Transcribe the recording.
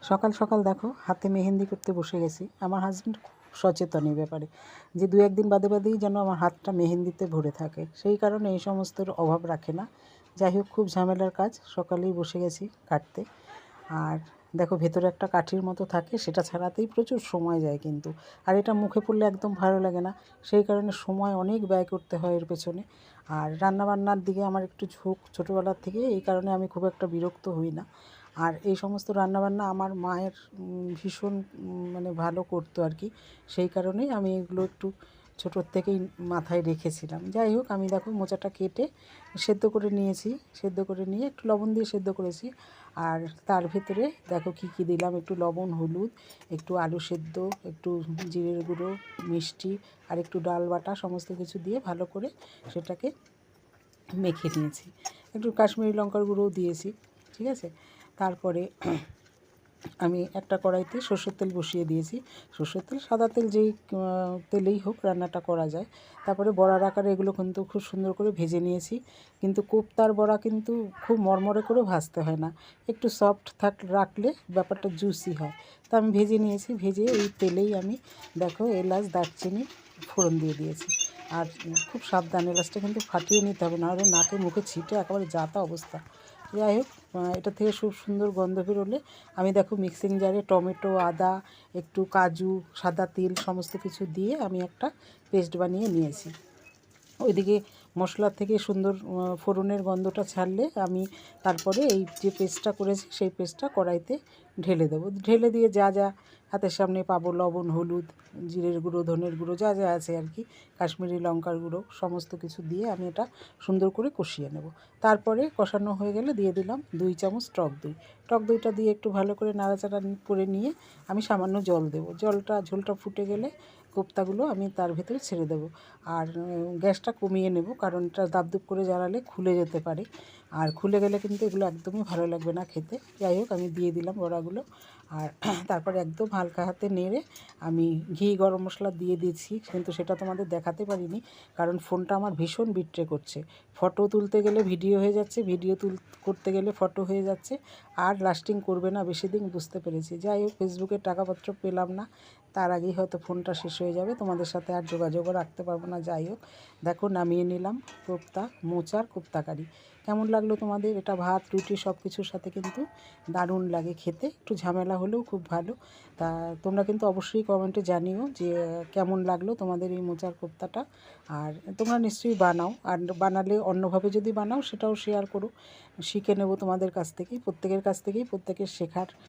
সকাল সকাল দেখো হাতে মেহেন্দি করতে বসে গেছি। আমার হাজব্যান্ড খুব সচেতন এই ব্যাপারে, যে দু একদিন বাদে বাদেই যেন আমার হাতটা মেহেন্দিতে ভরে থাকে, সেই কারণে এই সমস্তর অভাব রাখে না। যাই হোক, খুব ঝামেলার কাজ, সকালেই বসে গেছি কাটতে। আর দেখো, ভেতরে একটা কাঠির মতো থাকে, সেটা ছাড়াতেই প্রচুর সময় যায় কিন্তু। আর এটা মুখে পড়লে একদম ভালো লাগে না, সেই কারণে সময় অনেক ব্যয় করতে হয় এর পেছনে। আর রান্নাবান্নার দিকে আমার একটু ঝোঁক ছোটোবেলার থেকে, এই কারণে আমি খুব একটা বিরক্ত হই না। আর এই সমস্ত রান্নাবান্না আমার মায়ের ভীষণ মানে ভালো করতো আর কি, সেই কারণেই আমি এগুলো একটু ছোটোর থেকেই মাথায় রেখেছিলাম। যাই হোক, আমি দেখো মোচাটা কেটে সেদ্ধ করে নিয়েছি, সেদ্ধ করে নিয়ে একটু লবণ দিয়ে সেদ্ধ করেছি। আর তার ভেতরে দেখো কী কী দিলাম, একটু লবণ, হলুদ, একটু আলু সেদ্ধ, একটু জিরের গুঁড়ো, মিষ্টি, আর একটু ডাল বাটা, সমস্ত কিছু দিয়ে ভালো করে সেটাকে মেখে নিয়েছি। একটু কাশ্মীরি লঙ্কার গুঁড়োও দিয়েছি, ঠিক আছে। তারপরে আমি একটা কড়াইতে সর্ষের তেল বসিয়ে দিয়েছি। সর্ষের তেল, সাদা তেল, যেই তেলেই হোক রান্নাটা করা যায়। তারপরে বড়ার আকারে এগুলো কিন্তু খুব সুন্দর করে ভেজে নিয়েছি। কিন্তু কোপ্তার বড়া কিন্তু খুব মরমরে করে ভাজতে হয় না, একটু সফট রাখলে ব্যাপারটা জুসি হয়। তো আমি ভেজে নিয়েছি, ভেজে এই তেলেই আমি দেখো এলাচ, দারচিনি ফোড়ন দিয়ে দিয়েছি। আর খুব সাবধান, এলাচটা কিন্তু ফাটিয়ে নিতে হবে, নাহলে নাকে মুখে ছিটে একেবারে যাতা অবস্থা। যাই হোক, এটা থেকে খুব সুন্দর গন্ধ বেরোলে আমি দেখো মিক্সিং জারে টমেটো, আদা, একটু কাজু, সাদা তিল সমস্ত কিছু দিয়ে আমি একটা পেস্ট বানিয়ে নিয়েছি। ওইদিকে মশলার থেকে সুন্দর ফোড়নের গন্ধটা ছাড়লে আমি তারপরে এই যে পেস্টটা করেছি সেই পেস্টটা কড়াইতে ঢেলে দেবো। ঢেলে দিয়ে যা যা হাতের সামনে পাবো, লবণ, হলুদ, জিরের গুঁড়ো, ধনের গুঁড়ো, যা যা আছে আর কি, কাশ্মীরি লঙ্কার গুঁড়ো, সমস্ত কিছু দিয়ে আমি এটা সুন্দর করে কষিয়ে নেব। তারপরে কষানো হয়ে গেলে দিয়ে দিলাম 2 চামচ টক দই। টক দইটা দিয়ে একটু ভালো করে নাড়াচাড়া করে নিয়ে আমি সামান্য জল দেবো। ঝোলটা ফুটে গেলে কোপ্তাগুলো আমি তার ভেতরে ছেড়ে দেবো। আর গ্যাসটা কমিয়ে নেব, কারণ এটা দাপদুপ করে জ্বালালে খুলে যেতে পারে, আর খুলে গেলে কিন্তু এগুলো একদমই ভালো লাগবে না খেতে। যাই হোক, আমি দিয়ে দিলাম বড়াগুলো। আর তারপরে একদম হালকা হাতে নেড়ে আমি ঘি, গরম মশলা দিয়ে দিচ্ছি, কিন্তু সেটা তোমাদের দেখাতে পারিনি, কারণ ফোনটা আমার ভীষণ বিট্রে করছে। ফটো তুলতে গেলে ভিডিও হয়ে যাচ্ছে, ভিডিও করতে গেলে ফটো হয়ে যাচ্ছে, আর লাস্টিং করবে না বেশি দিন, বুঝতে পেরেছি। যাই হোক, ফেসবুকের টাকাপত্র পেলাম না, তার আগেই হয়তো ফোনটা শেষ হয়ে যাবে, তোমাদের সাথে আর যোগাযোগও রাখতে পারবো না। যাই হোক, দেখো নামিয়ে নিলাম কোপ্তা, মোচার কোপ্তা কারি। কেমন লাগলো তোমাদের? এটা ভাত, রুটি সব কিছুর সাথে কিন্তু দারুণ লাগে খেতে, একটু ঝামেলা হলেও খুব ভালো। তা তোমরা কিন্তু অবশ্যই কমেন্টে জানিও যে কেমন লাগলো তোমাদের এই মোচার কোপ্তাটা। আর তোমরা নিশ্চয়ই বানাও, আর বানালে অন্যভাবে যদি বানাও সেটাও শেয়ার করো, শিখে নেব তোমাদের কাছ থেকেই, প্রত্যেকের কাছ থেকেই প্রত্যেকের শেখার